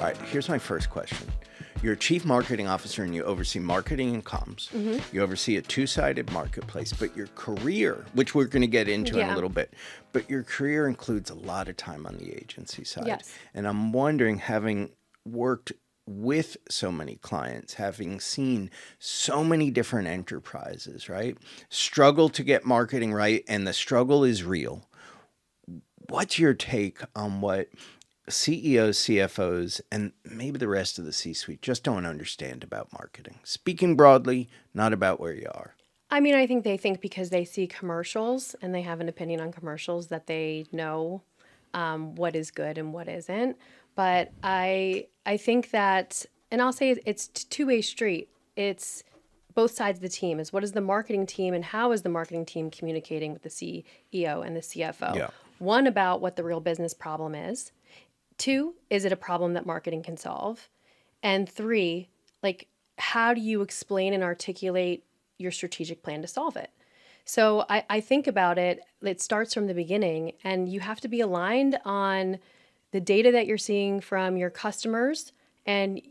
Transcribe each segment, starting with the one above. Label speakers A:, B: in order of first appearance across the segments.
A: All right, here's my first question. You're a chief marketing officer and you oversee marketing and comms. You oversee a two-sided marketplace, but your career, which we're going to get into in a little bit, but your career includes a lot of time on the agency side.
B: Yes.
A: And I'm wondering, having worked with so many clients, having seen so many different enterprises, right? Struggle to get marketing right, and the struggle is real. What's your take on what CEOs, CFOs, and maybe the rest of the C-suite just don't understand about marketing? Speaking broadly, not about where you are.
B: I mean, I think they think because they see commercials and they have an opinion on commercials that they know what is good and what isn't. But I think that, and I'll say it's a two-way street. It's both sides of the team. Is what is the marketing team and how is the marketing team communicating with the CEO and the CFO?
A: Yeah.
B: One, about what the real business problem is. Two, is it a problem that marketing can solve? And three, like, how do you explain and articulate your strategic plan to solve it? So I think about it, it starts from the beginning, and you have to be aligned on the data that you're seeing from your customers. And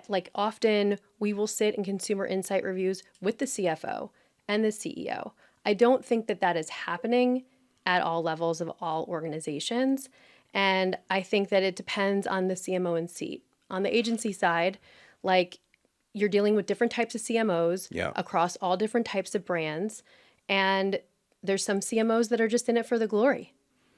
B: like often we will sit in consumer insight reviews with the CFO and the CEO. I don't think that that is happening at all levels of all organizations. And I think that it depends on the CMO in seat. On the agency side, like, you're dealing with different types of CMOs across all different types of brands. And there's some CMOs that are just in it for the glory.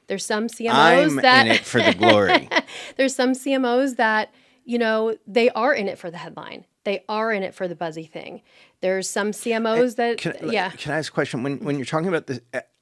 B: There's some CMOs
A: I'm in it for the glory.
B: There's some CMOs that, you know, they are in it for the headline. They are in it for the buzzy thing. There's some CMOs
A: Can I ask a question? When you're talking about this,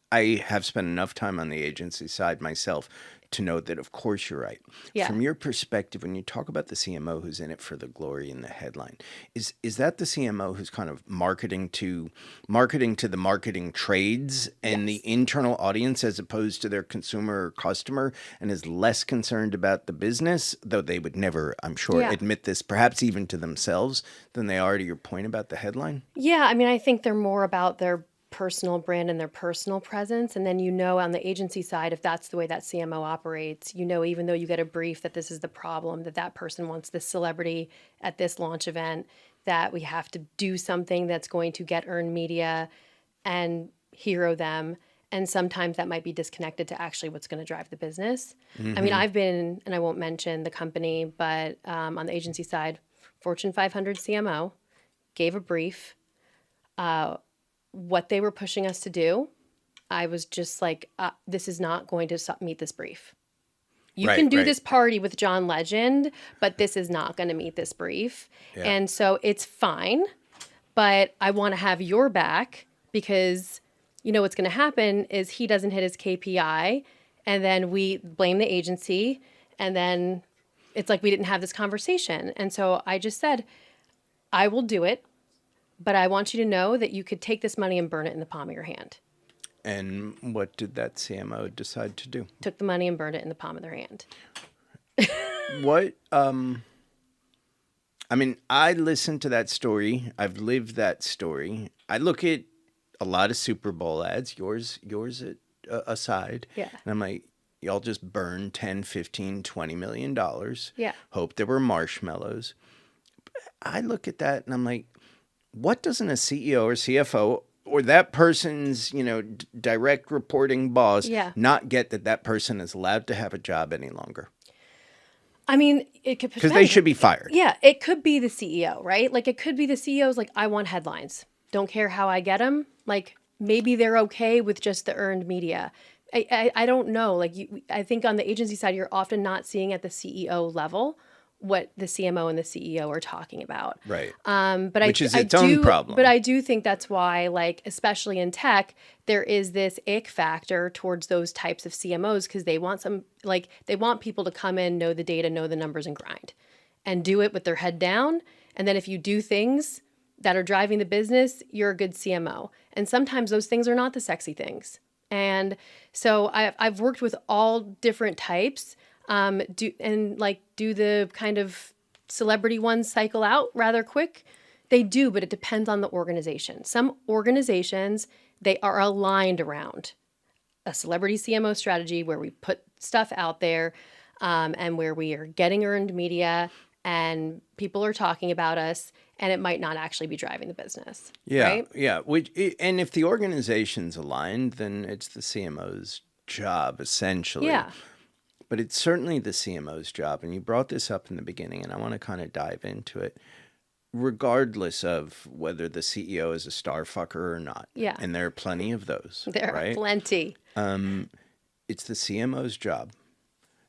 A: I have spent enough time on the agency side myself to know that, of course, you're right.
B: Yeah.
A: From your perspective, when you talk about the CMO who's in it for the glory in the headline, is that the CMO who's kind of marketing to the marketing trades and the internal audience as opposed to their consumer or customer, and is less concerned about the business, though they would never, I'm sure, admit this, perhaps even to themselves, than they are to your point about the headline?
B: Yeah, I mean, I think they're more about their personal brand and their personal presence. And then, you know, on the agency side, if that's the way that CMO operates, you know, even though you get a brief that this is the problem, that person wants this celebrity at this launch event, that we have to do something that's going to get earned media and hero them. And sometimes that might be disconnected to actually what's going to drive the business. I mean, I've been, and I won't mention the company, but on the agency side, Fortune 500 CMO gave a brief. What they were pushing us to do, I was just like, this is not going to meet this brief. You can do this party with John Legend, but this is not going to meet this brief. Yeah. And so it's fine, but I want to have your back, because, you know, what's going to happen is he doesn't hit his KPI, and then we blame the agency, and then it's like we didn't have this conversation. And so I just said, I will do it, but I want you to know that you could take this money and burn it in the palm of your hand.
A: And what did that CMO decide to do?
B: Took the money and burned it in the palm of their hand.
A: What? I mean, I listened to that story. I've lived that story. I look at a lot of Super Bowl ads, yours aside.
B: Yeah.
A: And I'm like, y'all just burned 10, 15, $20 million.
B: Yeah.
A: Hope there were marshmallows. I look at that and I'm like, what doesn't a CEO or CFO or that person's, you know, direct reporting boss not get, that person is allowed to have a job any longer?
B: I mean, it could,
A: because they should be fired.
B: Yeah, it could be the CEO, right? Like, it could be the CEO's like, I want headlines. Don't care how I get them. Like, maybe they're okay with just the earned media. I don't know. Like, I think on the agency side, you're often not seeing at the CEO level what the CMO and the CEO are talking about.
A: Right.
B: Which
A: is its own problem.
B: But I do think that's why, like, especially in tech, there is this ick factor towards those types of CMOs, because they want people to come in, know the data, know the numbers, and grind, and do it with their head down. And then if you do things that are driving the business, you're a good CMO. And sometimes those things are not the sexy things. And so I've worked with all different types. Do the kind of celebrity ones cycle out rather quick? They do, but it depends on the organization. Some organizations, they are aligned around a celebrity CMO strategy where we put stuff out there. and where we are getting earned media and people are talking about us and it might not actually be driving the business.
A: Yeah,
B: right?
A: yeah. And if the organization's aligned, then it's the CMO's job, essentially.
B: Yeah.
A: But it's certainly the CMO's job. And you brought this up in the beginning, and I want to kind of dive into it, regardless of whether the CEO is a star fucker or not.
B: Yeah.
A: And there are plenty of those.
B: There
A: right?
B: are plenty.
A: It's the CMO's job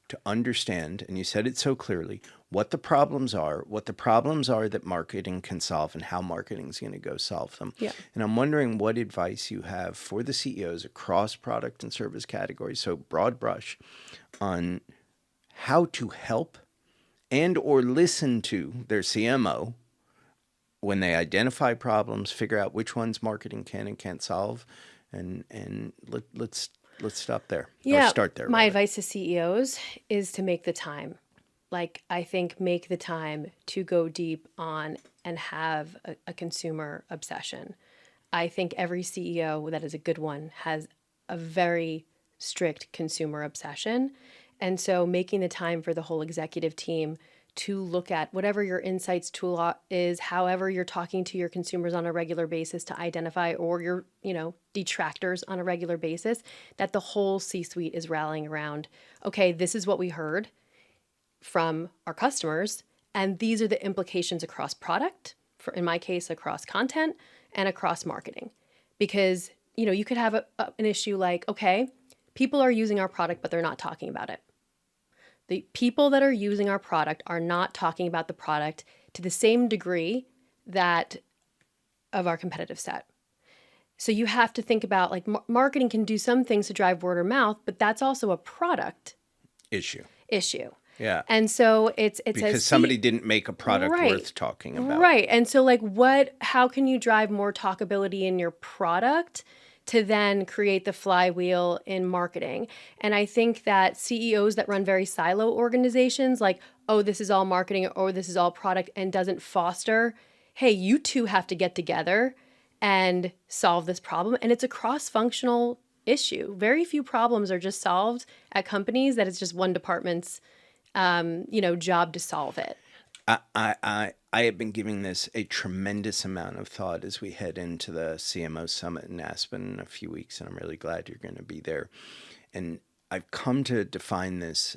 A: to understand, and you said it so clearly, what the problems are that marketing can solve, and how marketing is going to go solve them.
B: Yeah.
A: And I'm wondering what advice you have for the CEOs across product and service categories, so broad brush, on how to help and or listen to their CMO when they identify problems, figure out which ones marketing can and can't solve, and let's stop there.
B: Yeah.
A: Or start there.
B: My
A: rather.
B: advice to CEOs is to make the time. Like, I think make the time to go deep on and have a consumer obsession. I think every CEO that is a good one has a very strict consumer obsession. And so making the time for the whole executive team to look at whatever your insights tool is, however you're talking to your consumers on a regular basis to identify, or your, detractors on a regular basis, that the whole C-suite is rallying around, okay, this is what we heard from our customers, and these are the implications across product, for in my case, across content and across marketing. Because, you could have an issue like, okay, people are using our product, but they're not talking about it. The people that are using our product are not talking about the product to the same degree that of our competitive set. So you have to think about, like, marketing can do some things to drive word of mouth, but that's also a product
A: issue.
B: Yeah. And so it's
A: because somebody didn't make a product worth talking about.
B: Right. And so, like, how can you drive more talkability in your product to then create the flywheel in marketing? And I think that CEOs that run very silo organizations, like, oh, this is all marketing, or this is all product, and doesn't foster, hey, you two have to get together and solve this problem. And it's a cross-functional issue. Very few problems are just solved at companies that it's just one department's job to solve it.
A: I have been giving this a tremendous amount of thought as we head into the CMO Summit in Aspen in a few weeks, and I'm really glad you're going to be there. And I've come to define this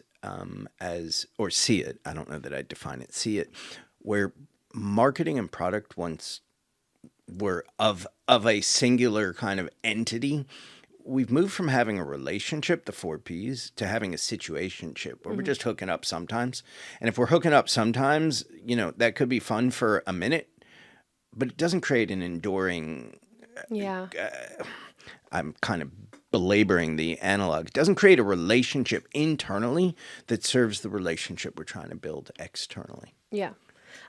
A: as, or see it, I don't know that I'd define it, see it, where marketing and product once were of a singular kind of entity. We've moved from having a relationship, the 4 Ps, to having a situationship where we're just hooking up sometimes. And if we're hooking up sometimes, that could be fun for a minute, but it doesn't create an enduring.
B: Yeah.
A: I'm kind of belaboring the analog. It doesn't create a relationship internally that serves the relationship we're trying to build externally.
B: Yeah.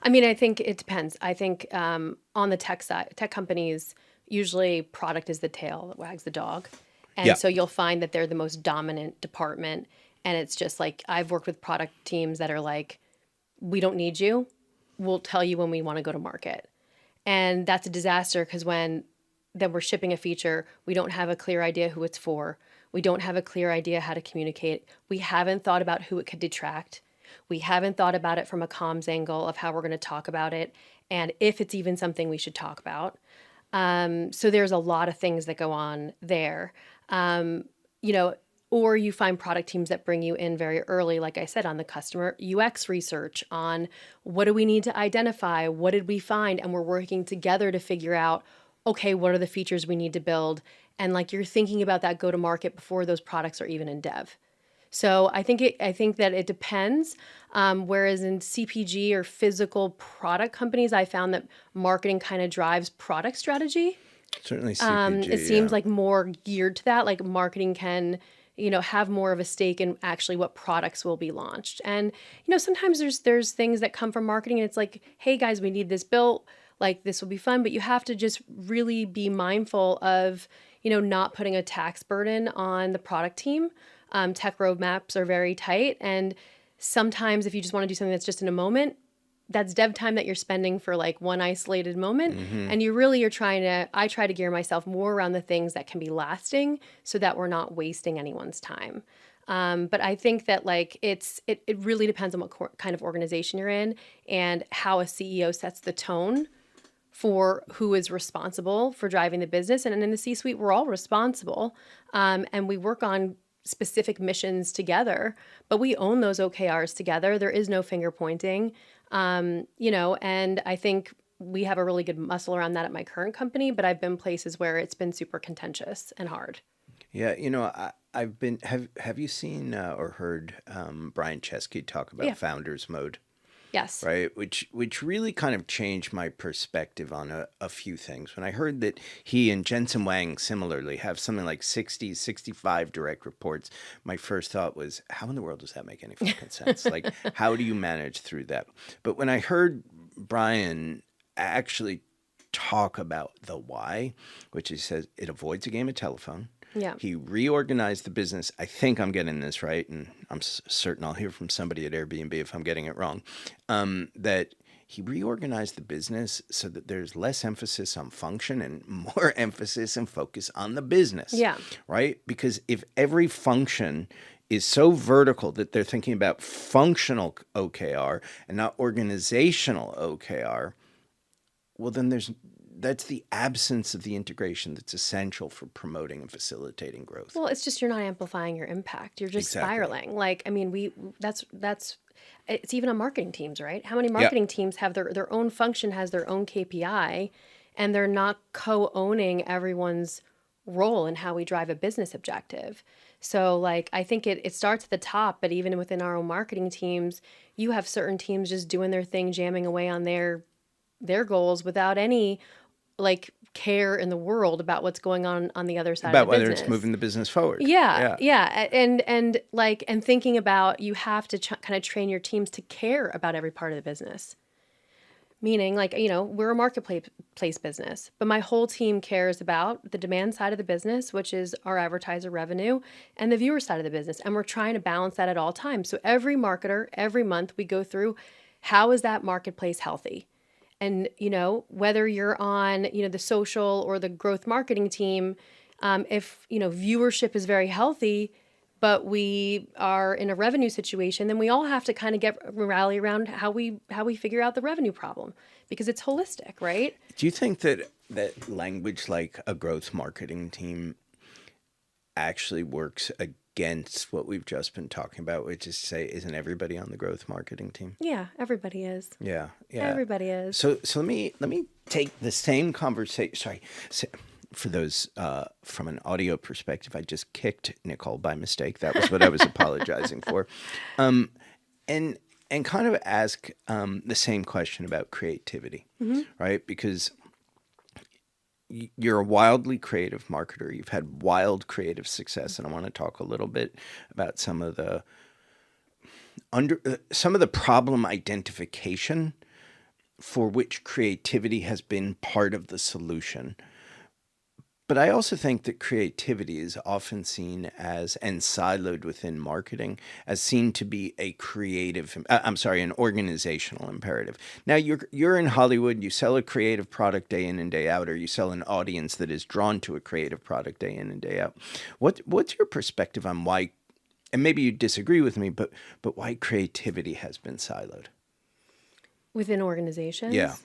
B: I mean, I think it depends. I think on the tech side, tech companies, usually product is the tail that wags the dog. And so you'll find that they're the most dominant department. And it's just like, I've worked with product teams that are like, we don't need you. We'll tell you when we want to go to market. And that's a disaster, because then we're shipping a feature, we don't have a clear idea who it's for. We don't have a clear idea how to communicate. We haven't thought about who it could detract. We haven't thought about it from a comms angle of how we're going to talk about it, and if it's even something we should talk about. So there's a lot of things that go on there. Or you find product teams that bring you in very early, like I said, on the customer UX research, on what do we need to identify, what did we find, and we're working together to figure out, okay, what are the features we need to build? And like, you're thinking about that go to market before those products are even in dev. So I think that it depends. Whereas in CPG or physical product companies, I found that marketing kind of drives product strategy.
A: Certainly CPG,
B: it seems like more geared to that. Like, marketing can, have more of a stake in actually what products will be launched. And, sometimes there's things that come from marketing and it's like, hey guys, we need this built. Like, this will be fun, but you have to just really be mindful of, not putting a tax burden on the product team. Tech roadmaps are very tight. And sometimes if you just want to do something that's just in a moment, that's dev time that you're spending for like one isolated moment. And you really are I try to gear myself more around the things that can be lasting so that we're not wasting anyone's time. But I think that like it really depends on what kind of organization you're in and how a CEO sets the tone for who is responsible for driving the business. And in the C-suite, we're all responsible. And we work on specific missions together, but we own those OKRs together. There is no finger pointing, and I think we have a really good muscle around that at my current company, but I've been places where it's been super contentious and hard.
A: Yeah, I've been. Have you seen or heard Brian Chesky talk about founders mode?
B: Yes.
A: Right, which really kind of changed my perspective on a few things. When I heard that he and Jensen Wang similarly have something like 60, 65 direct reports, my first thought was, how in the world does that make any fucking sense? Like, how do you manage through that? But when I heard Brian actually talk about the why, which he says it avoids a game of telephone.
B: Yeah.
A: He reorganized the business. I think I'm getting this right, and I'm certain I'll hear from somebody at Airbnb if I'm getting it wrong, that he reorganized the business so that there's less emphasis on function and more emphasis and focus on the business.
B: Yeah.
A: Right? Because if every function is so vertical that they're thinking about functional OKR and not organizational OKR, well, then that's the absence of the integration that's essential for promoting and facilitating growth.
B: Well, it's just you're not amplifying your impact. You're just spiraling. Like, I mean, that's it's even on marketing teams, right? How many marketing teams have their own function, has their own KPI, and they're not co-owning everyone's role in how we drive a business objective. So like, I think it starts at the top, but even within our own marketing teams, you have certain teams just doing their thing, jamming away on their goals without any like care in the world about what's going on the other side
A: about
B: of the
A: whether
B: business.
A: It's moving the business forward.
B: Yeah. And thinking about, you have to kind of train your teams to care about every part of the business. Meaning, like, we're a marketplace business, but my whole team cares about the demand side of the business, which is our advertiser revenue, and the viewer side of the business. And we're trying to balance that at all times. So every marketer, every month, we go through, how is that marketplace healthy? And, whether you're on, the social or the growth marketing team, if, viewership is very healthy, but we are in a revenue situation, then we all have to kind of rally around how we figure out the revenue problem, because it's holistic, right?
A: Do you think that language like a growth marketing team actually works against what we've just been talking about, which is to say, isn't everybody on the growth marketing team?
B: Yeah, everybody is.
A: Yeah.
B: Everybody is.
A: So let me take the same conversation. Sorry. For those from an audio perspective, I just kicked Nicole by mistake. That was what I was apologizing for. And kind of ask the same question about creativity, right? Because you're a wildly creative marketer. You've had wild creative success, and I want to talk a little bit about some of the problem identification for which creativity has been part of the solution. But I also think that creativity is often seen as, and siloed within marketing, as seen to be an organizational imperative. Now, you're in Hollywood, you sell a creative product day in and day out, or you sell an audience that is drawn to a creative product day in and day out. What's your perspective on why, and maybe you disagree with me, but why creativity has been siloed?
B: Within organizations?
A: Yeah.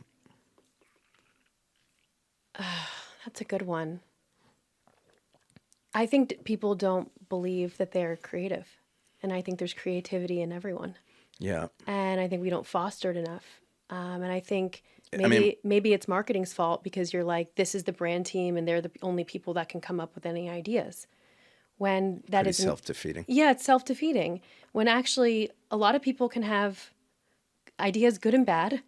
B: That's a good one. I think people don't believe that they're creative. And I think there's creativity in everyone.
A: Yeah.
B: And I think we don't foster it enough. And I think maybe it's marketing's fault, because you're like, this is the brand team and they're the only people that can come up with any ideas. When that is
A: self-defeating.
B: Yeah, it's self-defeating. When actually a lot of people can have ideas, good and bad.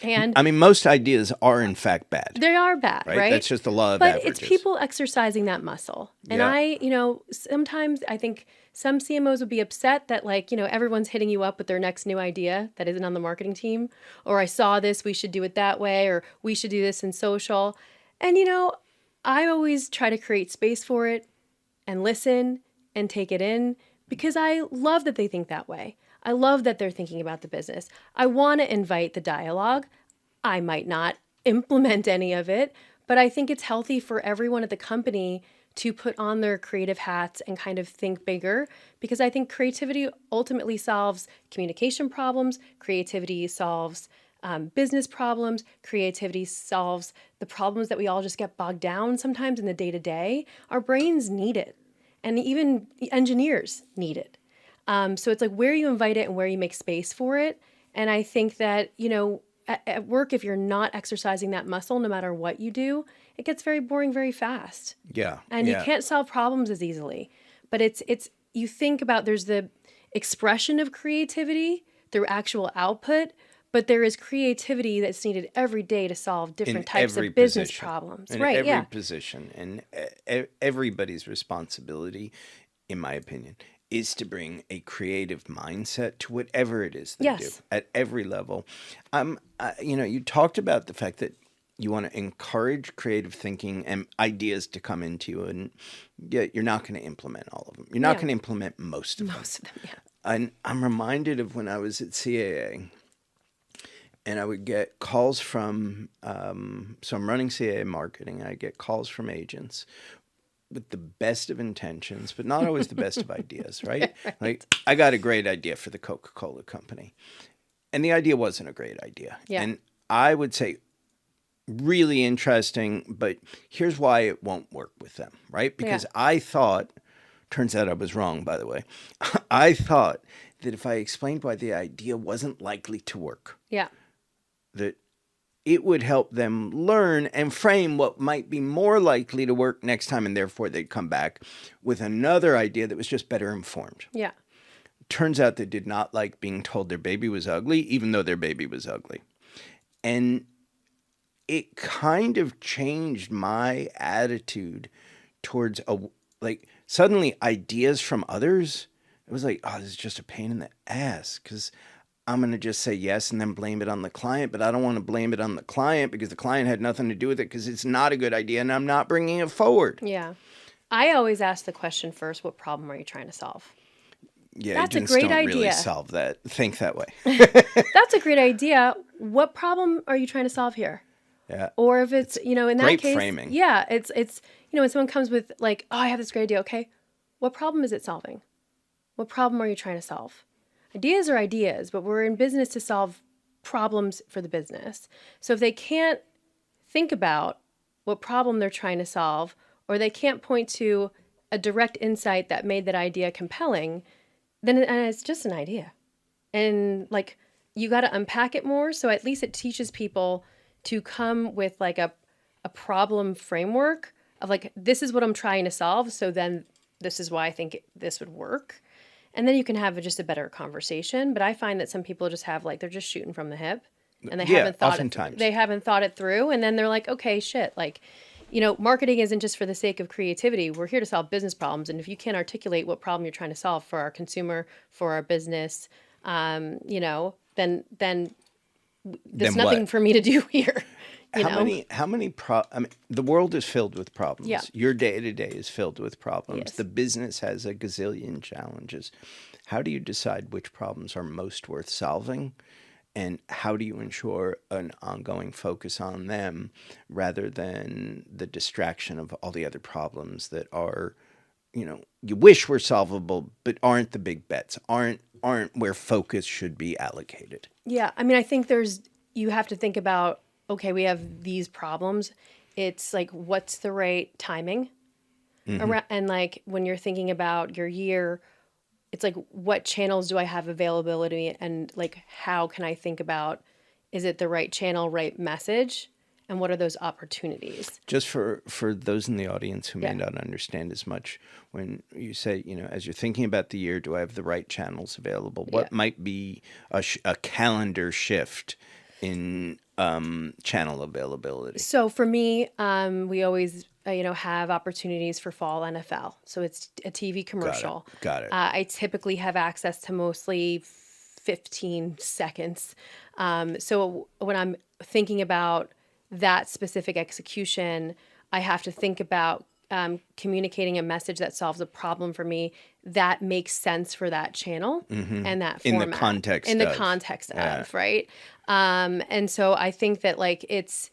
B: And
A: most ideas are in fact bad.
B: They are bad, right?
A: That's just the law of
B: but
A: averages.
B: It's people exercising that muscle. And sometimes I think some CMOs would be upset that everyone's hitting you up with their next new idea that isn't on the marketing team, or I saw this, we should do it that way, or we should do this in social. And I always try to create space for it and listen and take it in, because I love that they think that way. I love that they're thinking about the business. I want to invite the dialogue. I might not implement any of it, but I think it's healthy for everyone at the company to put on their creative hats and kind of think bigger, because I think creativity ultimately solves communication problems, creativity solves business problems, creativity solves the problems that we all just get bogged down sometimes in the day to day. Our brains need it, and even engineers need it. So it's like where you invite it and where you make space for it. And I think that, at work, if you're not exercising that muscle, no matter what you do, it gets very boring very fast.
A: Yeah.
B: And you
A: Yeah.
B: can't solve problems as easily. But it's you think about, there's the expression of creativity through actual output, but there is creativity that's needed every day to solve different types of business problems.
A: In
B: Right,
A: every
B: yeah.
A: position. And everybody's responsibility, in my opinion, is to bring a creative mindset to whatever it is they do
B: Yes.
A: at every level. You talked about the fact that you want to encourage creative thinking and ideas to come into you, and yet you're not going to implement all of them. You're not
B: Yeah.
A: going to implement most of them.
B: Most of them, yeah.
A: And I'm reminded of when I was at CAA, and I would get calls from, so I'm running CAA marketing. I get calls from agents with the best of intentions, but not always the best of ideas, right?
B: Right.
A: Like, I got a great idea for the Coca-Cola company. And the idea wasn't a great idea.
B: Yeah.
A: And I would say, really interesting, but here's why it won't work with them, right? Because I thought, turns out I was wrong, by the way. I thought that if I explained why the idea wasn't likely to work,
B: Yeah.
A: that it would help them learn and frame what might be more likely to work next time, and therefore they'd come back with another idea that was just better informed.
B: Yeah.
A: Turns out they did not like being told their baby was ugly, even though their baby was ugly. And it kind of changed my attitude towards suddenly ideas from others. It was like, oh, this is just a pain in the ass, because I'm going to just say yes and then blame it on the client. But I don't want to blame it on the client because the client had nothing to do with it, because it's not a good idea and I'm not bringing it forward.
B: Yeah. I always ask the question first, what problem are you trying to solve?
A: Yeah,
B: That's a
A: agents
B: great
A: don't really
B: idea.
A: solve that. Think that way.
B: That's a great idea. What problem are you trying to solve here?
A: Yeah.
B: Or if it's, in that
A: great
B: case,
A: framing.
B: yeah, it's, when someone comes with like, oh, I have this great idea. Okay. What problem is it solving? What problem are you trying to solve? Ideas are ideas, but we're in business to solve problems for the business. So if they can't think about what problem they're trying to solve, or they can't point to a direct insight that made that idea compelling, then it's just an idea. And like, you got to unpack it more. So at least it teaches people to come with like a problem framework of like, this is what I'm trying to solve. So then this is why I think this would work. And then you can have just a better conversation. But I find that some people just have like, they're just shooting from the hip, and they haven't thought
A: oftentimes.
B: they haven't thought it through. And then they're like, okay, shit. Like, marketing isn't just for the sake of creativity. We're here to solve business problems. And if you can't articulate what problem you're trying to solve for our consumer, for our business, then there's nothing
A: what?
B: for me to do here.
A: How many the world is filled with problems.
B: Yeah.
A: Your day-to-day is filled with problems.
B: Yes.
A: The business has a gazillion challenges. How do you decide which problems are most worth solving? And how do you ensure an ongoing focus on them rather than the distraction of all the other problems that are, you wish were solvable, but aren't the big bets, aren't where focus should be allocated?
B: Yeah. I mean, I think you have to think about, okay, we have these problems. It's like, what's the right timing? Around, and like when you're thinking about your year, it's like, what channels do I have availability, and like, how can I think about, is it the right channel, right message, and what are those opportunities?
A: Just for those in the audience who may
B: Yeah.
A: not understand as much, when you say, as you're thinking about the year, do I have the right channels available? What
B: Yeah.
A: might be a calendar shift in channel availability?
B: So for me, we always, have opportunities for fall NFL. So it's a TV commercial.
A: Got it.
B: I typically have access to mostly 15 seconds. So when I'm thinking about that specific execution, I have to think about communicating a message that solves a problem for me that makes sense for that channel and that
A: In
B: format.
A: the context
B: In the
A: of.
B: context
A: Yeah.
B: of, right? And so I think that like it's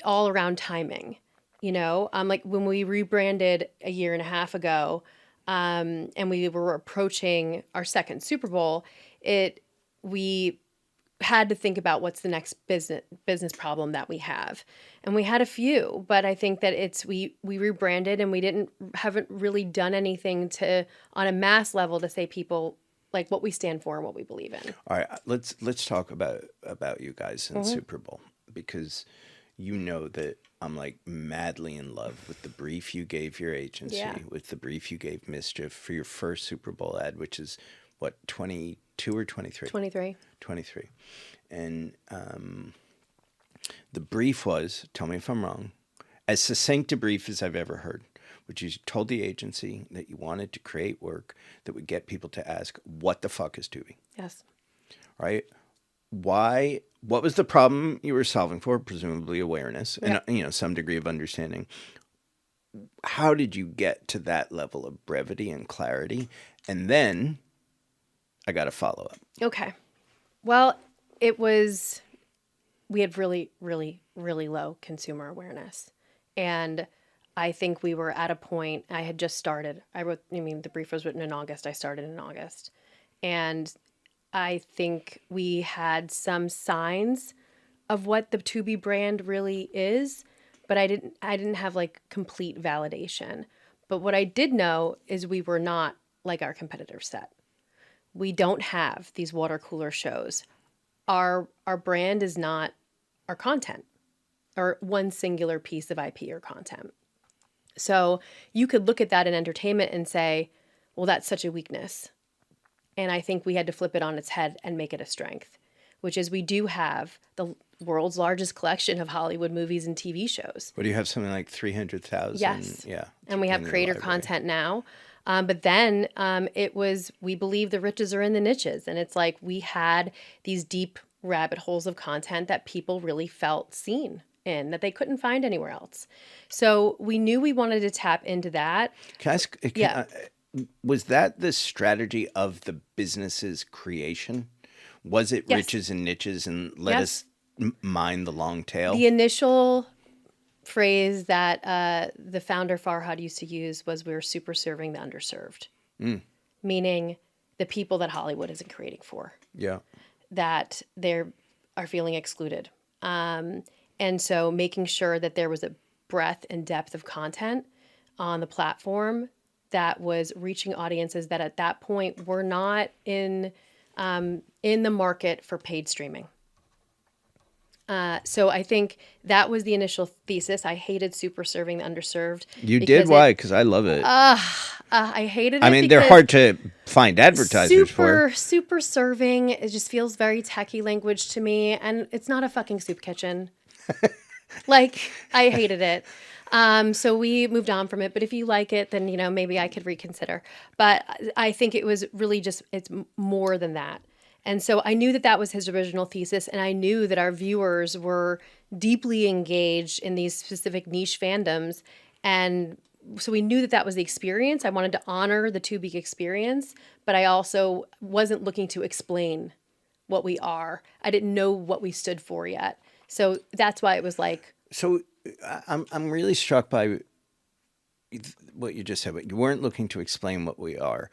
B: all around timing, you know? Like when we rebranded a year and a half ago, and we were approaching our second Super Bowl, we had to think about what's the next business problem that we have, and we had a few, but I think that we rebranded and we haven't really done anything to on a mass level to say people like what we stand for and what we believe in.
A: All right, let's talk about you guys in Super Bowl, because you know that I'm like madly in love with the brief you gave your agency,
B: Yeah.
A: with the brief you gave Mischief for your first Super Bowl ad, which is what, 22 or 23?
B: 23.
A: 23. And the brief was, tell me if I'm wrong, as succinct a brief as I've ever heard, which is you told the agency that you wanted to create work that would get people to ask, what the fuck is Tubi?
B: Yes.
A: Right? Why? What was the problem you were solving for? Presumably awareness and some degree of understanding. How did you get to that level of brevity and clarity? And then I got a follow up.
B: Okay. Well, we had really, really, really low consumer awareness. And I think we were at a point, I had just started. The brief was written in August. I started in August. And I think we had some signs of what the Tubi brand really is, but I didn't have like complete validation. But what I did know is we were not like our competitor set. We don't have these water cooler shows. Our brand is not our content or one singular piece of IP or content. So you could look at that in entertainment and say, well, that's such a weakness. And I think we had to flip it on its head and make it a strength, which is we do have the world's largest collection of Hollywood movies and TV shows.
A: What do you have? Something like 300,000?
B: Yes.
A: Yeah.
B: And we have creator content now. But then we believe the riches are in the niches. And it's like we had these deep rabbit holes of content that people really felt seen in, that they couldn't find anywhere else. So we knew we wanted to tap into that.
A: Can I ask, was that the strategy of the business's creation? Was it riches and niches and let us mine the long tail?
B: The initial phrase that the founder Farhad used to use was, we were super serving the underserved, meaning the people that Hollywood isn't creating for.
A: Yeah.
B: That they are feeling excluded. And so making sure that there was a breadth and depth of content on the platform that was reaching audiences that at that point were not in the market for paid streaming. So I think that was the initial thesis. I hated super serving the underserved.
A: You did? Why? Because I love it.
B: I hated it.
A: I mean, they're hard to find advertisers for.
B: Super serving, it just feels very techie language to me. And it's not a fucking soup kitchen. Like, I hated it. So we moved on from it. But if you like it, then, maybe I could reconsider. But I think it was really it's more than that. And so I knew that was his original thesis, and I knew that our viewers were deeply engaged in these specific niche fandoms. And so we knew that was the experience. I wanted to honor the Tubi experience, but I also wasn't looking to explain what we are. I didn't know what we stood for yet. So that's why it was like...
A: So I'm really struck by what you just said. But you weren't looking to explain what we are,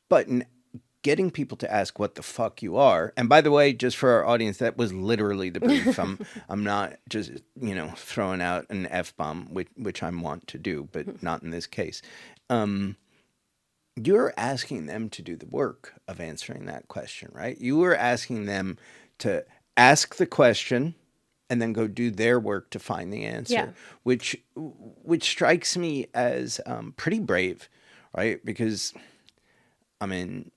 A: but getting people to ask what the fuck you are. And by the way, just for our audience, that was literally the brief. I'm not just, throwing out an F-bomb, which I want to do, but not in this case. You're asking them to do the work of answering that question, right? You were asking them to ask the question and then go do their work to find the answer, which strikes me as pretty brave, right? Because... I mean,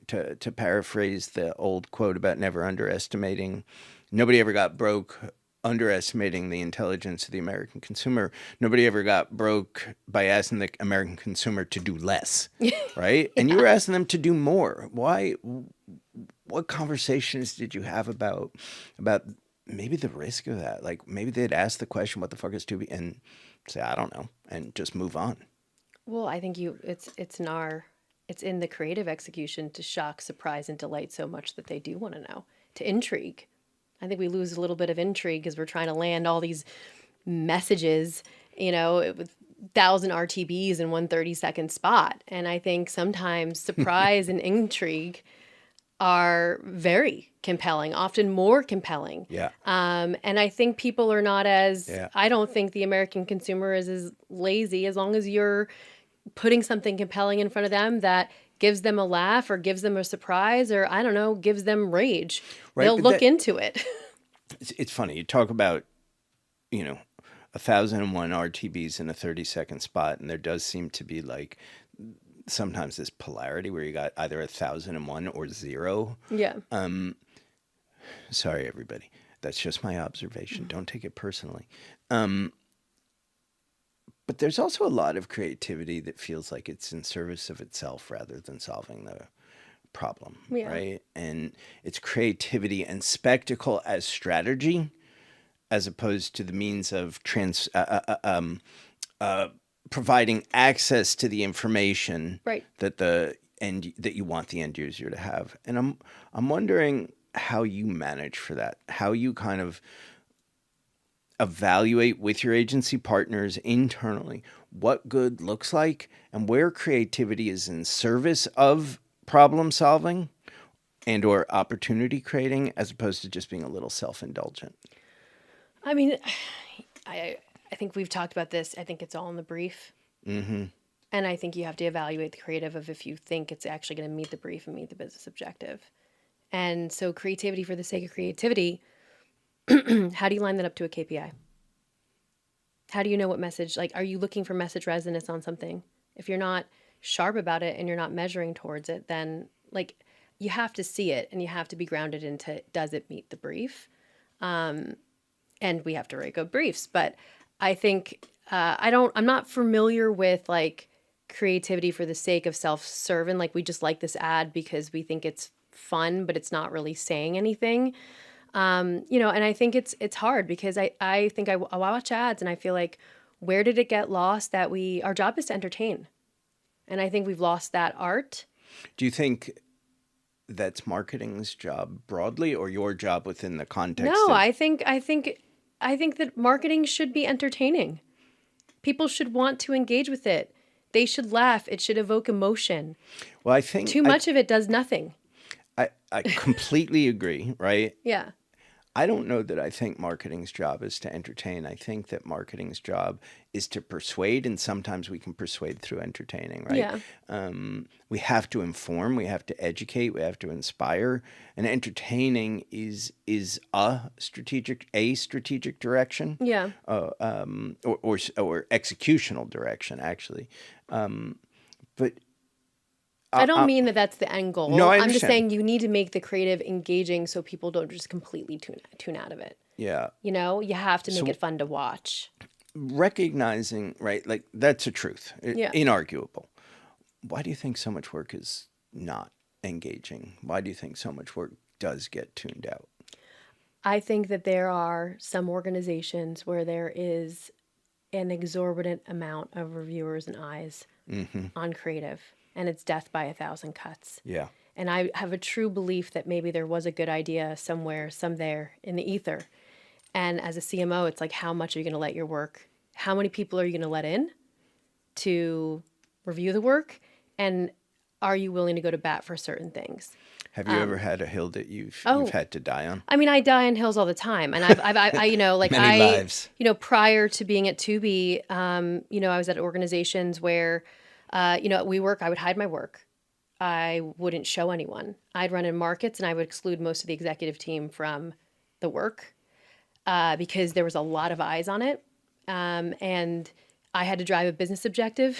A: to paraphrase the old quote about never underestimating, nobody ever got broke underestimating the intelligence of the American consumer. Nobody ever got broke by asking the American consumer to do less, right? And you were asking them to do more. Why? What conversations did you have about maybe the risk of that? Like maybe they'd ask the question, what the fuck is Tubi? And say, I don't know, and just move on.
B: Well, I think it's in the creative execution to shock, surprise, and delight so much that they do want to know, to intrigue. I think we lose a little bit of intrigue because we're trying to land all these messages, with 1,000 RTBs in one 30-second spot. And I think sometimes surprise and intrigue are very compelling, often more compelling.
A: Yeah.
B: And I think people are not as,
A: Yeah.
B: I don't think the American consumer is as lazy as long as you're putting something compelling in front of them that gives them a laugh or gives them a surprise or, I don't know, gives them rage.
A: Right,
B: They'll
A: but
B: look into it.
A: It's funny. You talk about, 1,001 RTBs in a 30-second spot, and there does seem to be like sometimes this polarity where you got either 1,001 or 0.
B: Yeah.
A: Sorry, everybody. That's just my observation. Don't take it personally. But there's also a lot of creativity that feels like it's in service of itself rather than solving the problem, right? And it's creativity and spectacle as strategy, as opposed to the means of providing access to the information
B: Right.
A: that you want the end user to have. And I'm wondering how you manage for that, how you kind of evaluate with your agency partners internally what good looks like and where creativity is in service of problem solving and or opportunity creating, as opposed to just being a little self-indulgent.
B: I mean, I think we've talked about this. I think it's all in the brief.
A: Mm-hmm.
B: And I think you have to evaluate the creative of if you think it's actually going to meet the brief and meet the business objective. And so creativity for the sake of creativity, how do you line that up to a KPI? How do you know what message, like, are you looking for message resonance on something? If you're not sharp about it and you're not measuring towards it, then like you have to see it and you have to be grounded into, does it meet the brief? And we have to write good briefs. But I think, I'm not familiar with like creativity for the sake of self-serving. Like we just like this ad because we think it's fun, but it's not really saying anything. And I think it's hard because I think I watch ads and I feel like, where did it get lost that our job is to entertain? And I think we've lost that art.
A: Do you think that's marketing's job broadly or your job within the context?
B: No, I think that marketing should be entertaining. People should want to engage with it. They should laugh. It should evoke emotion.
A: Well, I think
B: too much of it does nothing.
A: I completely agree, right?
B: Yeah.
A: I don't know that I think marketing's job is to entertain. I think that marketing's job is to persuade, and sometimes we can persuade through entertaining, right?
B: Yeah.
A: We have to inform, we have to educate, we have to inspire, and entertaining is a strategic direction.
B: Yeah.
A: Or executional direction, actually. But
B: I don't mean that that's the end goal.
A: No,
B: I'm just saying you need to make the creative engaging so people don't just completely tune out of it.
A: Yeah.
B: You have to make it fun to watch.
A: Recognizing, right, like that's a truth, inarguable. Why do you think so much work is not engaging? Why do you think so much work does get tuned out?
B: I think that there are some organizations where there is an exorbitant amount of reviewers and eyes on creative. And it's death by 1,000 cuts.
A: Yeah.
B: And I have a true belief that maybe there was a good idea somewhere, there in the ether. And as a CMO, it's like, how much are you going to let your work? How many people are you going to let in to review the work? And are you willing to go to bat for certain things?
A: Have you ever had a hill that you've had to die on?
B: I mean, I die on hills all the time, and I've
A: Many lives.
B: Prior to being at Tubi, I was at organizations where. At WeWork, I would hide my work. I wouldn't show anyone. I'd run in markets and I would exclude most of the executive team from the work because there was a lot of eyes on it. And I had to drive a business objective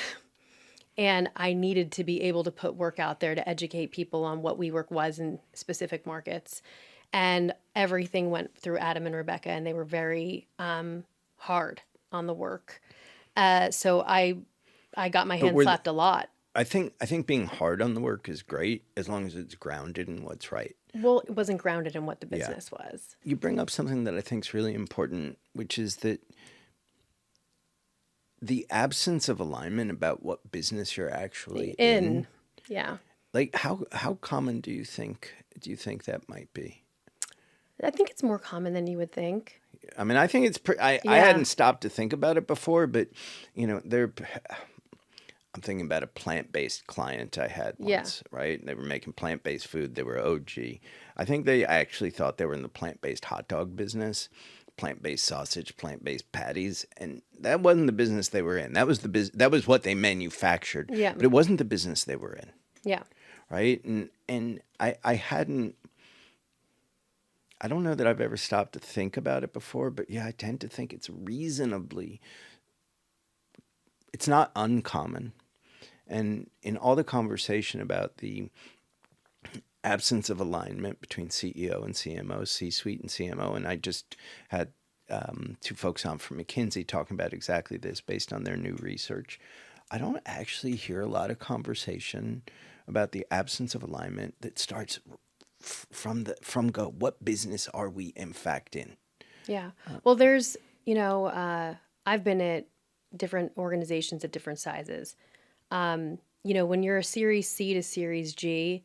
B: and I needed to be able to put work out there to educate people on what WeWork was in specific markets. And everything went through Adam and Rebecca and they were very hard on the work. So I got my hand slapped a lot.
A: I think being hard on the work is great as long as it's grounded in what's right.
B: Well, it wasn't grounded in what the business was.
A: You bring up something that I think is really important, which is that the absence of alignment about what business you're actually
B: in. Yeah.
A: Like how common do you think that might be?
B: I think it's more common than you would think.
A: I mean, I think it's I hadn't stopped to think about it before, but I'm thinking about a plant-based client I had once, right? They were making plant-based food. They were OG. I think they actually thought they were in the plant-based hot dog business, plant-based sausage, plant-based patties, and that wasn't the business they were in. That was that was what they manufactured.
B: Yeah.
A: But it wasn't the business they were in.
B: Yeah.
A: Right? And I don't know that I've ever stopped to think about it before, but yeah, I tend to think it's not uncommon. And in all the conversation about the absence of alignment between CEO and CMO, C-suite and CMO, and I just had two folks on from McKinsey talking about exactly this based on their new research. I don't actually hear a lot of conversation about the absence of alignment that starts from what business are we in fact in?
B: Yeah. Well, there's, I've been at different organizations at different sizes. When you're a Series C to Series G,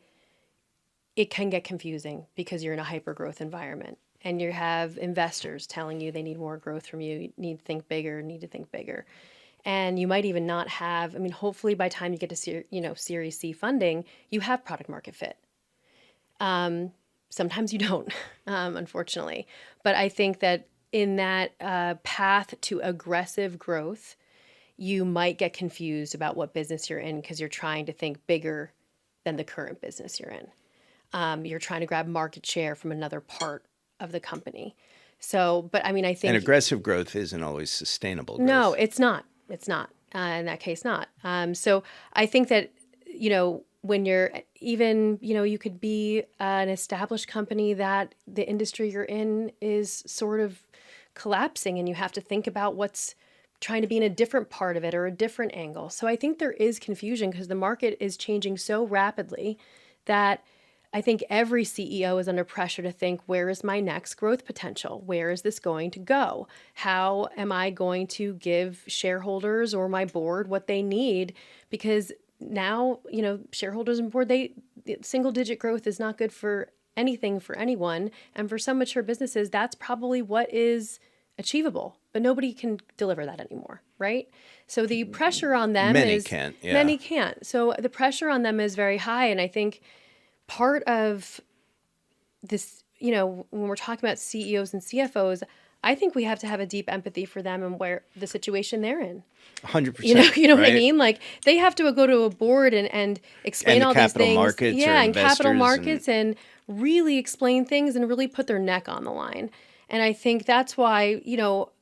B: it can get confusing because you're in a hyper-growth environment and you have investors telling you they need more growth from you. You need to think bigger. And you might even not have, hopefully by the time you get to Series C funding, you have product market fit. Sometimes you don't, unfortunately. But I think that in that path to aggressive growth, you might get confused about what business you're in because you're trying to think bigger than the current business you're in. You're trying to grab market share from another part of the company. So, but I think...
A: And aggressive growth isn't always sustainable growth.
B: No, it's not. It's not. In that case, not. So I think that, when you're even, you could be an established company that the industry you're in is sort of collapsing and you have to think about what's trying to be in a different part of it or a different angle. So I think there is confusion because the market is changing so rapidly that I think every CEO is under pressure to think, where is my next growth potential? Where is this going to go? How am I going to give shareholders or my board what they need? Because now, shareholders and board, single-digit growth is not good for anything for anyone. And for some mature businesses, that's probably what is achievable. But nobody can deliver that anymore, right? So the pressure on them
A: Many can't.
B: So the pressure on them is very high. And I think part of this, when we're talking about CEOs and CFOs, I think we have to have a deep empathy for them and where the situation they're in.
A: 100%.
B: You know
A: right?
B: what I mean? Like they have to go to a board and explain all these things.
A: Markets
B: and capital markets and really explain things and really put their neck on the line. And I think that's why,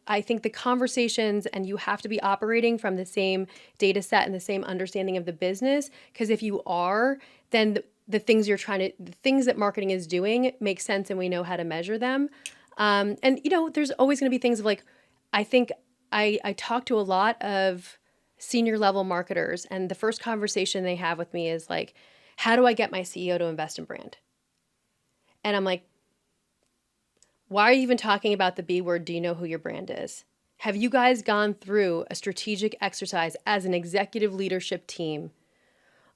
B: I think the conversations and you have to be operating from the same data set and the same understanding of the business. Because if you are, then the things that marketing is doing make sense and we know how to measure them. And there's always going to be things of like, I think I talk to a lot of senior level marketers and the first conversation they have with me is like, how do I get my CEO to invest in brand? And I'm like, why are you even talking about the B word? Do you know who your brand is? Have you guys gone through a strategic exercise as an executive leadership team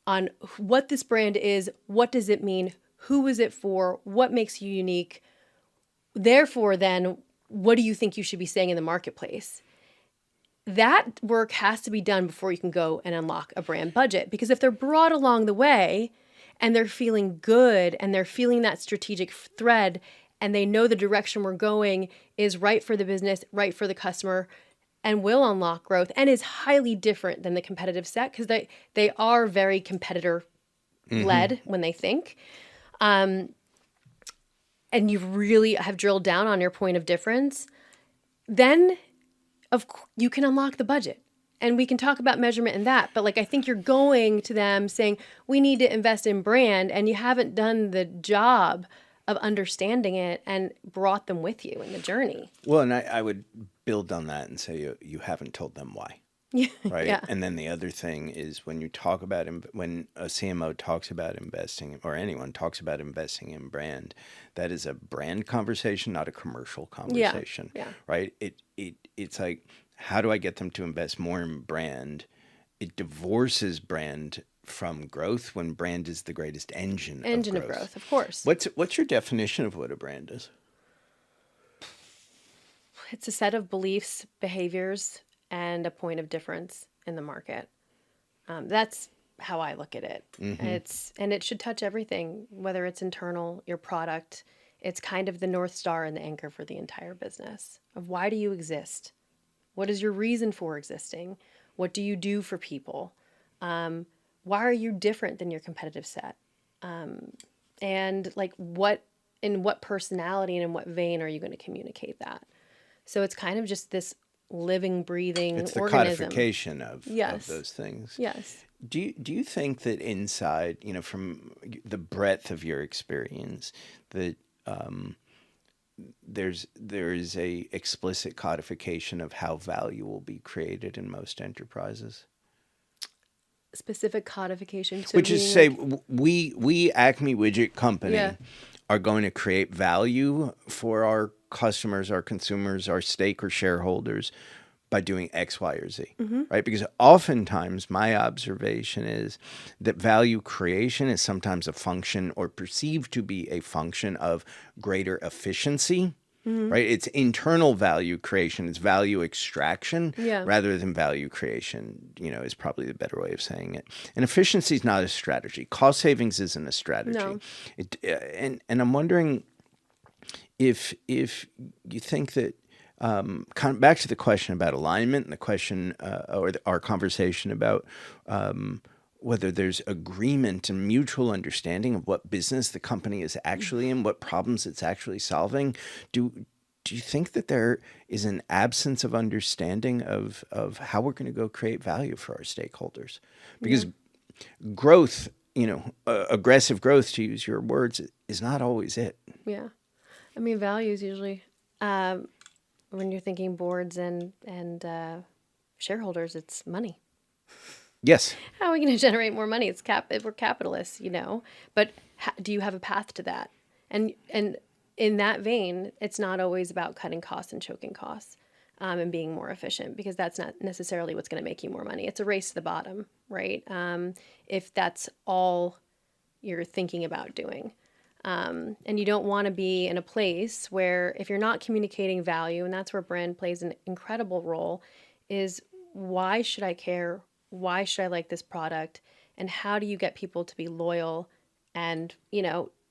B: on what this brand is? What does it mean? Who is it for? What makes you unique? Therefore, then, what do you think you should be saying in the marketplace? That work has to be done before you can go and unlock a brand budget. Because if they're brought along the way and they're feeling good and they're feeling that strategic thread and they know the direction we're going is right for the business, right for the customer, and will unlock growth and is highly different than the competitive set because they are very competitor-led when they think. And you really have drilled down on your point of difference, then you can unlock the budget. And we can talk about measurement and that. But I think you're going to them saying, we need to invest in brand, and you haven't done the job of understanding it and brought them with you in the journey.
A: Well, and I would build on that and say you haven't told them why. Right.
B: Yeah.
A: And then the other thing is when you talk about when a CMO talks about investing or anyone talks about investing in brand, that is a brand conversation, not a commercial conversation.
B: Yeah.
A: Right. It's like, how do I get them to invest more in brand? It divorces brand from growth when brand is the greatest engine
B: Engine
A: of
B: of
A: growth.
B: growth, of course.
A: What's your definition of what a brand is?
B: It's a set of beliefs, behaviors, and a point of difference in the market. That's how I look at it. And it should touch everything, whether it's internal, your product. It's kind of the North Star and the anchor for the entire business of why do you exist? What is your reason for existing? What do you do for people? Why are you different than your competitive set? And like in what personality and in what vein are you going to communicate that? So it's kind of just this living, breathing
A: It's the
B: organism.
A: Codification of
B: Yes.
A: those things.
B: Yes.
A: Do you think that inside, from the breadth of your experience, that there is a explicit codification of how value will be created in most enterprises?
B: Specific codification. So
A: Which is to say, we Acme Widget Company
B: Yeah.
A: are going to create value for our customers, our consumers, our stake or shareholders by doing X, Y, or Z, right? Because oftentimes my observation is that value creation is sometimes a function or perceived to be a function of greater efficiency, right? It's internal value creation, it's value extraction
B: Yeah.
A: rather than value creation, is probably the better way of saying it. And efficiency is not a strategy. Cost savings isn't a strategy.
B: No.
A: And I'm wondering if you think that kind of back to the question about alignment and the question our conversation about whether there's agreement and mutual understanding of what business the company is actually in, what problems it's actually solving. Do you think that there is an absence of understanding of how we're going to go create value for our stakeholders? Because growth, aggressive growth, to use your words, is not always it.
B: Yeah. I mean, values usually, when you're thinking boards and shareholders, it's money.
A: Yes.
B: How are we going to generate more money? We're capitalists, But do you have a path to that? And in that vein, it's not always about cutting costs and choking costs and being more efficient, because that's not necessarily what's going to make you more money. It's a race to the bottom, right? If that's all you're thinking about doing. And you don't want to be in a place where if you're not communicating value, and that's where brand plays an incredible role, is why should I care? Why should I like this product? And how do you get people to be loyal and,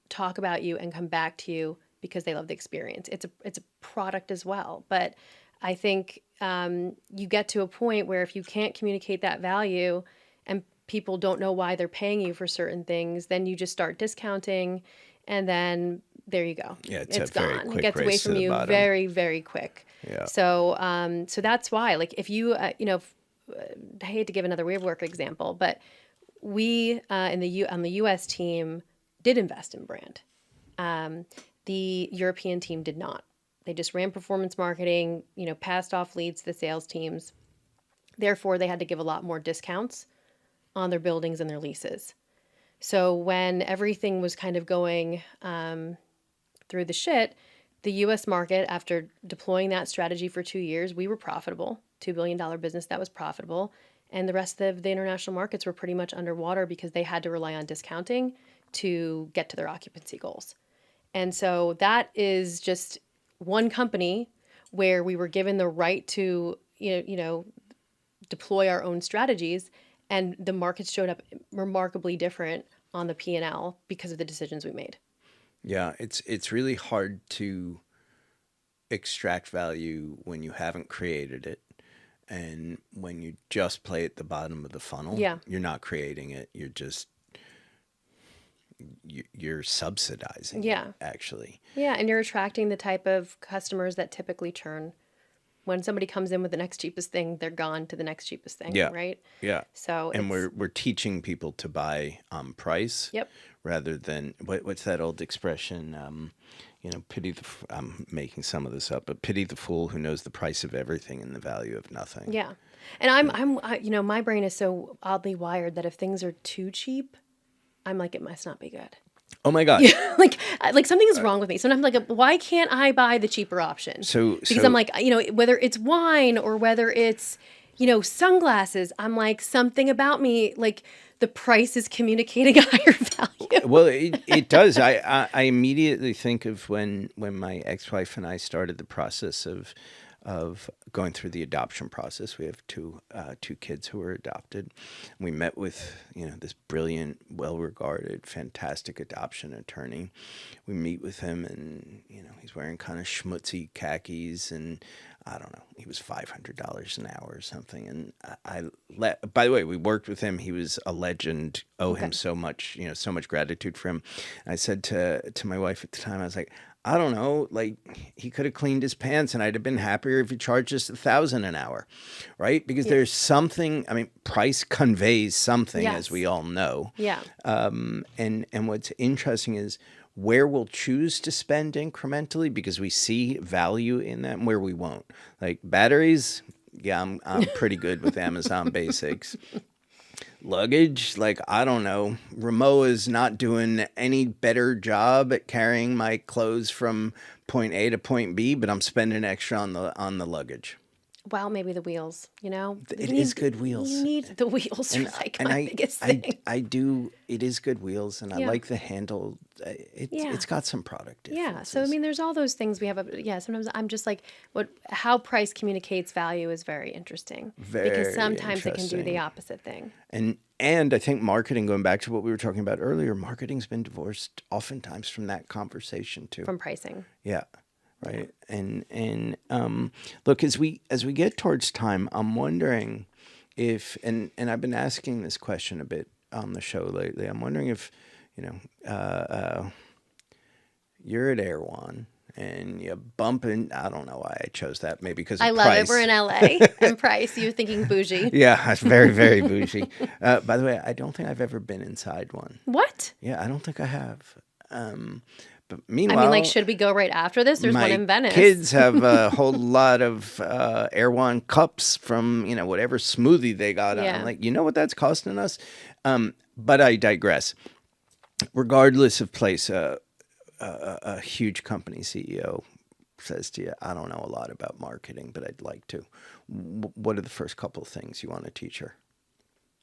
B: talk about you and come back to you because they love the experience? It's a product as well. But I think you get to a point where if you can't communicate that value and people don't know why they're paying you for certain things, then you just start discounting, and then there you go.
A: Yeah, it's
B: it's
A: a very
B: gone.
A: quick
B: It gets away
A: race to
B: from
A: the
B: you
A: bottom.
B: very, very quick.
A: Yeah.
B: So so that's why, like, if you I hate to give another WeWork example, but we on the U.S. team did invest in brand. The European team did not. They just ran performance marketing, passed off leads to the sales teams. Therefore, they had to give a lot more discounts on their buildings and their leases. So when everything was kind of going through the shit, the U.S. market, after deploying that strategy for 2 years, we were profitable, $2 billion business that was profitable. And the rest of the international markets were pretty much underwater because they had to rely on discounting to get to their occupancy goals. And so that is just one company where we were given the right to, deploy our own strategies, and the markets showed up remarkably different on the P&L because of the decisions we made.
A: Yeah, it's really hard to extract value when you haven't created it. And when you just play at the bottom of the funnel, you're not creating it. You're subsidizing it, actually.
B: Yeah, and you're attracting the type of customers that typically churn. When somebody comes in with the next cheapest thing, they're gone to the next cheapest thing, right?
A: Yeah.
B: So
A: and we're teaching people to buy price rather than what's that old expression? Pity the I'm making some of this up, but pity the fool who knows the price of everything and the value of nothing.
B: Yeah, and my brain is so oddly wired that if things are too cheap, I'm like, it must not be good.
A: Oh my God.
B: Yeah, like something is wrong with me. Sometimes like, why can't I buy the cheaper option? Because I'm like, whether it's wine or whether it's, sunglasses, I'm like, something about me, like the price is communicating a higher value.
A: Well, it does. I immediately think of when my ex-wife and I started the process of going through the adoption process. We have two kids who were adopted. We met with this brilliant, well-regarded, fantastic adoption attorney. We meet with him, and he's wearing kind of schmutzy khakis, and I don't know, he was $500 an hour or something. And by the way, we worked with him. He was a legend. Owe him so much, so much gratitude for him. And I said to my wife at the time, I was like, I don't know, like he could have cleaned his pants and I'd have been happier if he charged us $1,000 an hour, right? Because there's something, price conveys something, as we all know.
B: Yeah.
A: And what's interesting is where we'll choose to spend incrementally because we see value in that and where we won't. Like batteries, yeah, I'm pretty good with Amazon Basics. Luggage, like, I don't know, Ramoa's not doing any better job at carrying my clothes from point A to point B, but I'm spending extra on the luggage.
B: Well, maybe the wheels,
A: It is good wheels.
B: You need the wheels are like my biggest thing.
A: I do. It is good wheels, and I like the handle. It's got some product differences.
B: Yeah. So, there's all those things we have. Sometimes I'm just like, how price communicates value is very interesting. Because sometimes it can do the opposite thing.
A: And I think marketing, going back to what we were talking about earlier, marketing's been divorced oftentimes from that conversation too.
B: From pricing.
A: Yeah. Right. And look, as we get towards time, I'm wondering if, and I've been asking this question a bit on the show lately. I'm wondering if, you're at Erewhon and you bump in, I don't know why I chose that, maybe because of
B: I love
A: price.
B: it. We're in LA and price. You're thinking bougie.
A: Yeah, it's very, very bougie. By the way, I don't think I've ever been inside one.
B: What?
A: Yeah, I don't think I have. But meanwhile,
B: should we go right after this? There's one in Venice.
A: Kids have a whole lot of Erewhon cups from whatever smoothie they got.
B: Yeah.
A: I'm like, you know what that's costing us? But I digress. Regardless of place, a huge company CEO says to you, "I don't know a lot about marketing, but I'd like to." What are the first couple of things you want to teach her?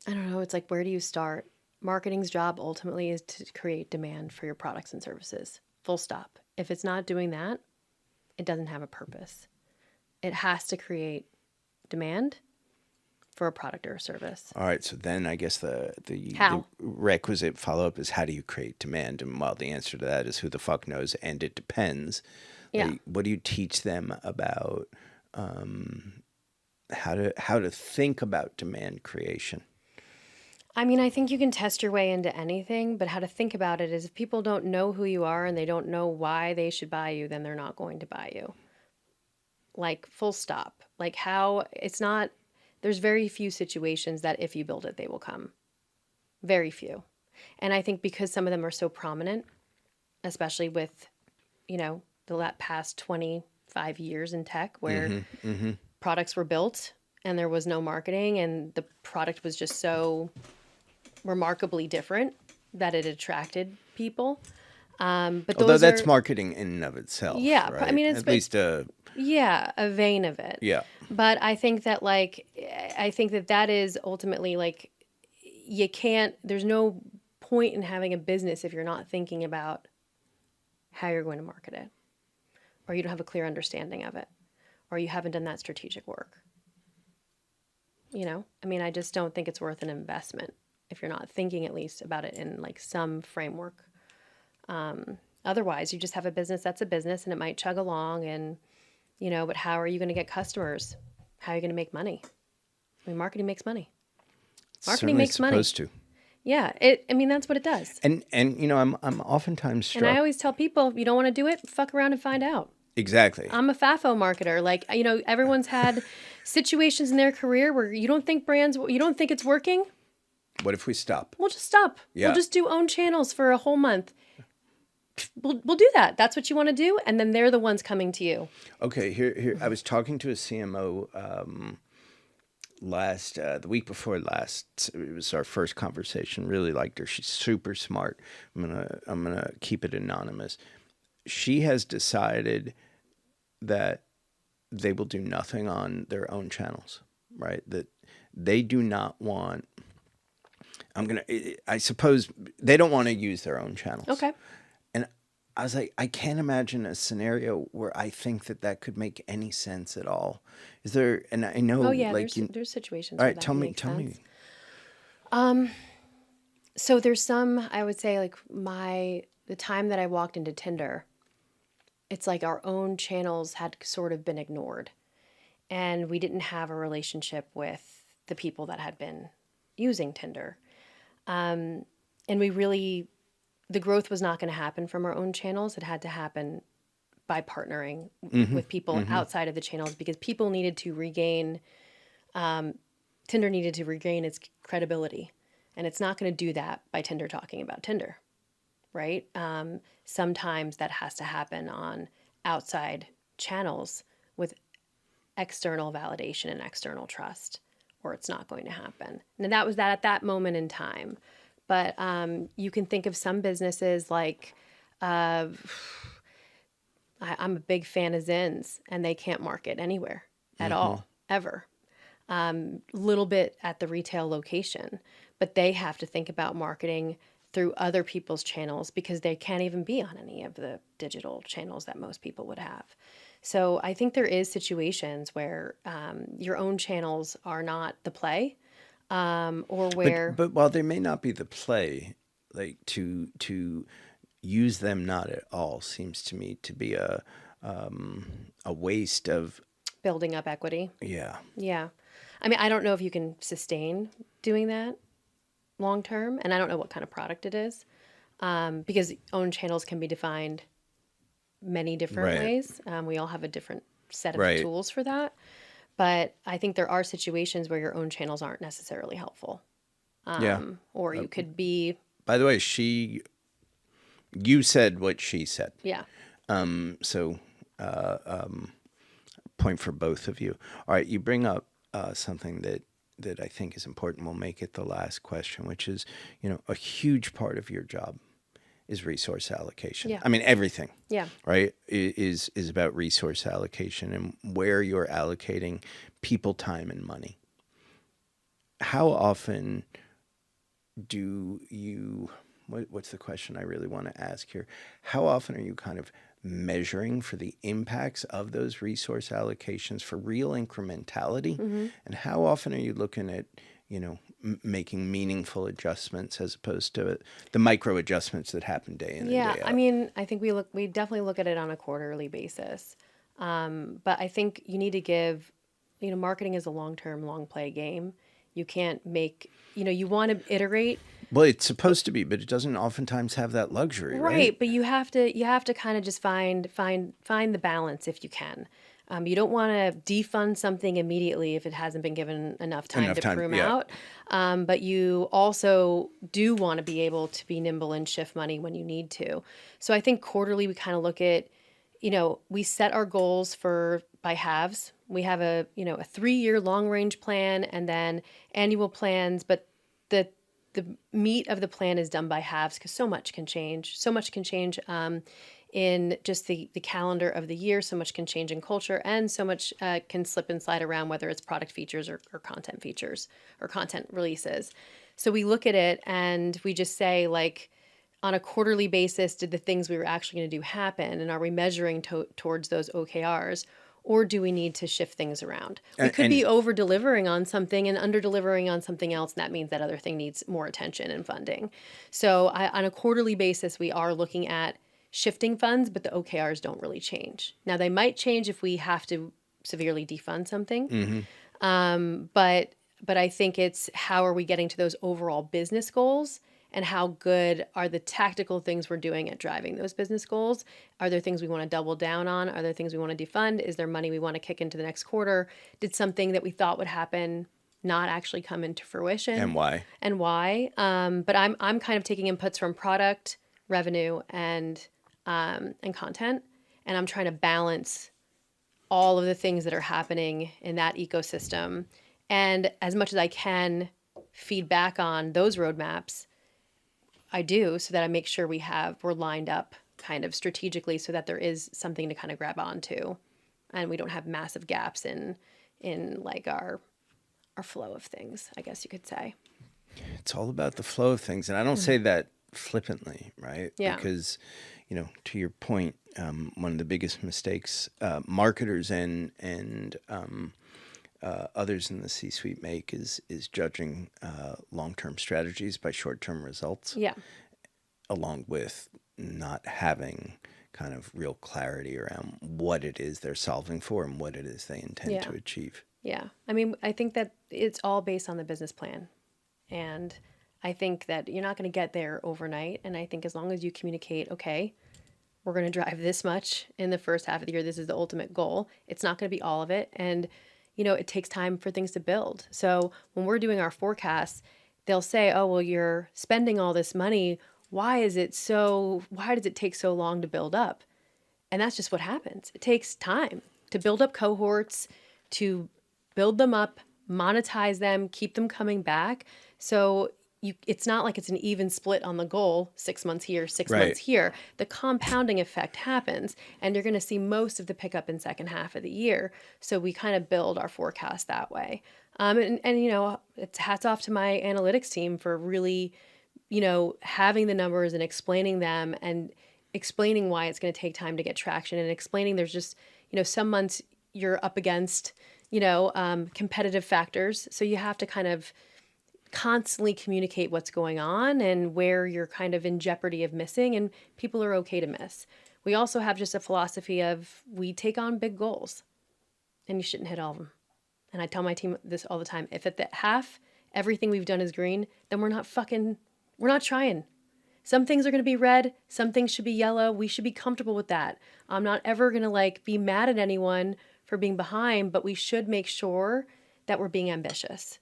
B: I don't know. It's like, where do you start? Marketing's job ultimately is to create demand for your products and services. Full stop. If it's not doing that, it doesn't have a purpose. It has to create demand for a product or a service.
A: All right. So then I guess the
B: How?
A: requisite follow-up is, how do you create demand? And while the answer to that is who the fuck knows, and it depends.
B: Yeah.
A: Like, what do you teach them about how to think about demand creation?
B: I think you can test your way into anything, but how to think about it is, if people don't know who you are and they don't know why they should buy you, then they're not going to buy you. Like, full stop. Like, there's very few situations that if you build it, they will come. Very few. And I think because some of them are so prominent, especially with, the past 25 years in tech where products were built and there was no marketing and the product was just so remarkably different that it attracted people. But
A: although that's marketing in and of itself.
B: Yeah.
A: Right?
B: It's
A: at least
B: a vein of it.
A: Yeah.
B: But I think that that is ultimately there's no point in having a business if you're not thinking about how you're going to market it, or you don't have a clear understanding of it, or you haven't done that strategic work. I just don't think it's worth an investment if you're not thinking at least about it in some framework. Otherwise, you just have a business that's a business and it might chug along and, but how are you going to get customers? How are you going to make money? Marketing makes money. Marketing makes money.
A: Supposed to.
B: Yeah. That's what it does.
A: And I'm oftentimes struck.
B: And I always tell people, if you don't want to do it, fuck around and find out.
A: Exactly.
B: I'm a FAFO marketer. Everyone's had situations in their career where you don't think it's working.
A: What if we stop?
B: We'll just stop.
A: Yeah.
B: We'll just do own channels for a whole month. We'll do that. That's what you want to do. And then they're the ones coming to you.
A: Okay. Here. I was talking to a CMO the week before last, it was our first conversation. Really liked her. She's super smart. I'm gonna keep it anonymous. She has decided that they will do nothing on their own channels, right? That they do not want. I suppose they don't want to use their own channels.
B: Okay.
A: And I was like, I can't imagine a scenario where I think that could make any sense at all. Is there? And I know,
B: Oh yeah,
A: like,
B: there's situations
A: all
B: where
A: right,
B: that
A: tell
B: can
A: me,
B: make
A: tell
B: sense.
A: me.
B: So there's some, I would say, like the time that I walked into Tinder, it's like our own channels had sort of been ignored, and we didn't have a relationship with the people that had been using Tinder. And we really, the growth was not going to happen from our own channels. It had to happen by partnering with people outside of the channels, because people needed to regain, Tinder needed to regain its credibility. And it's not going to do that by Tinder talking about Tinder, right? Sometimes that has to happen on outside channels with external validation and external trust, or it's not going to happen. And that was that at that moment in time. But you can think of some businesses like, I'm a big fan of Zins, and they can't market anywhere at all, ever. Little bit at the retail location, but they have to think about marketing through other people's channels because they can't even be on any of the digital channels that most people would have. So I think there is situations where your own channels are not the play, or where
A: But while they may not be the play, like to use them not at all seems to me to be a waste of.
B: building up equity.
A: Yeah.
B: Yeah. I mean, I don't know if you can sustain doing that long term, and I don't know what kind of product it is, because own channels can be defined many different
A: Right.
B: ways. We all have a different set of
A: Right.
B: tools for that. But I think there are situations where your own channels aren't necessarily helpful.
A: Yeah.
B: Or you could be,
A: By the way, you said what she said.
B: yeah.
A: So, point for both of you. All right, you bring up something that I think is important. We'll make it the last question, which is, a huge part of your job is resource allocation.
B: Yeah.
A: I mean, everything.
B: Yeah.
A: Right, is about resource allocation and where you're allocating people, time, and money. How often do you? What's the question I really want to ask here? How often are you kind of measuring for the impacts of those resource allocations for real incrementality? And how often are you looking at, making meaningful adjustments as opposed to the micro adjustments that happen day in and day out?
B: I mean, I think we definitely look at it on a quarterly basis. But I think you need to give, marketing is a long-term, long play game. You can't make, you want to iterate.
A: Well, it's supposed to be, but it doesn't oftentimes have that luxury, right?
B: Right, but you have to kind of just find the balance if you can. You don't want to defund something immediately if it hasn't been given enough time to prune out. But you also do want to be able to be nimble and shift money when you need to. So I think quarterly we kind of look at, we set our goals by halves. We have a 3-year long range plan and then annual plans, but the meat of the plan is done by halves because so much can change. So much can change in just the calendar of the year. So much can change in culture, and so much can slip and slide around, whether it's product features or content features or content releases. So we look at it and we just say, like, on a quarterly basis, did the things we were actually going to do happen? And are we measuring towards those OKRs? Or do we need to shift things around? We could be over-delivering on something and under-delivering on something else, and that means that other thing needs more attention and funding. So on a quarterly basis, we are looking at shifting funds, but the OKRs don't really change. Now, they might change if we have to severely defund something. But I think it's how are we getting to those overall business goals, and how good are the tactical things we're doing at driving those business goals? Are there things we want to double down on? Are there things we want to defund? Is there money we want to kick into the next quarter? Did something that we thought would happen not actually come into fruition?
A: And why?
B: But I'm kind of taking inputs from product, revenue, and content, and I'm trying to balance all of the things that are happening in that ecosystem And as much as I can feed back on those roadmaps, I do, so that I make sure we're lined up kind of strategically, so that there is something to kind of grab onto, and we don't have massive gaps in like our flow of things, I guess you could say.
A: It's all about the flow of things. And I don't say that flippantly, right?
B: Yeah.
A: Because, to your point, one of the biggest mistakes marketers and others in the C-suite make is judging long-term strategies by short-term results.
B: Yeah.
A: Along with not having kind of real clarity around what it is they're solving for and what it is they intend to achieve.
B: Yeah. I mean, I think that it's all based on the business plan. And I think that you're not going to get there overnight. And I think as long as you communicate, okay, we're going to drive this much in the first half of the year, this is the ultimate goal. It's not going to be all of it. And, it takes time for things to build. So when we're doing our forecasts, they'll say, oh, well, you're spending all this money. Why does it take so long to build up? And that's just what happens. It takes time to build up cohorts, to build them up, monetize them, keep them coming back. So it's not like it's an even split on the goal, 6 months here, 6 months here. The compounding effect happens, and you're going to see most of the pickup in second half of the year. So we kind of build our forecast that way. And it's hats off to my analytics team for really, having the numbers and explaining them and explaining why it's going to take time to get traction, and explaining there's just, some months you're up against, competitive factors. So you have to kind of constantly communicate what's going on and where you're kind of in jeopardy of missing, and people are okay to miss. We also have just a philosophy of, we take on big goals and you shouldn't hit all of them. And I tell my team this all the time. If at the half everything we've done is green, then we're not trying. Some things are going to be red. Some things should be yellow. We should be comfortable with that. I'm not ever going to be mad at anyone for being behind, but we should make sure that we're being ambitious.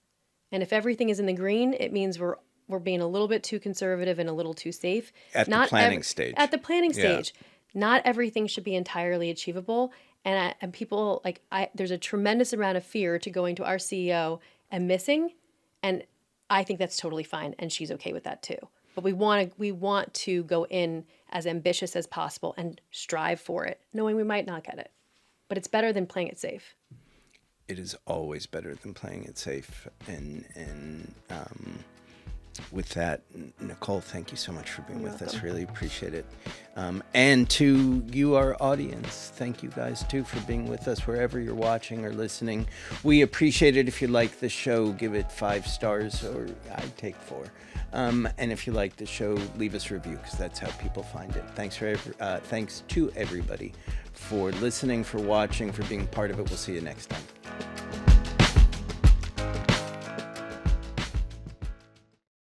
B: And if everything is in the green, it means we're being a little bit too conservative and a little too safe.
A: At the planning stage.
B: At the planning stage. Not everything should be entirely achievable. And people, there's a tremendous amount of fear to going to our CEO and missing. And I think that's totally fine. And she's okay with that too. But we want to go in as ambitious as possible and strive for it, knowing we might not get it. But it's better than playing it safe.
A: It is always better than playing it safe. And with that, Nicole, thank you so much for being with us. Really appreciate it. And to you, our audience, thank you guys too for being with us wherever you're watching or listening. We appreciate it. If you like the show, give it 5 stars, or I'd take 4. And if you like the show, leave us a review, because that's how people find it. Thanks to everybody for listening, for watching, for being part of it. We'll see you next time.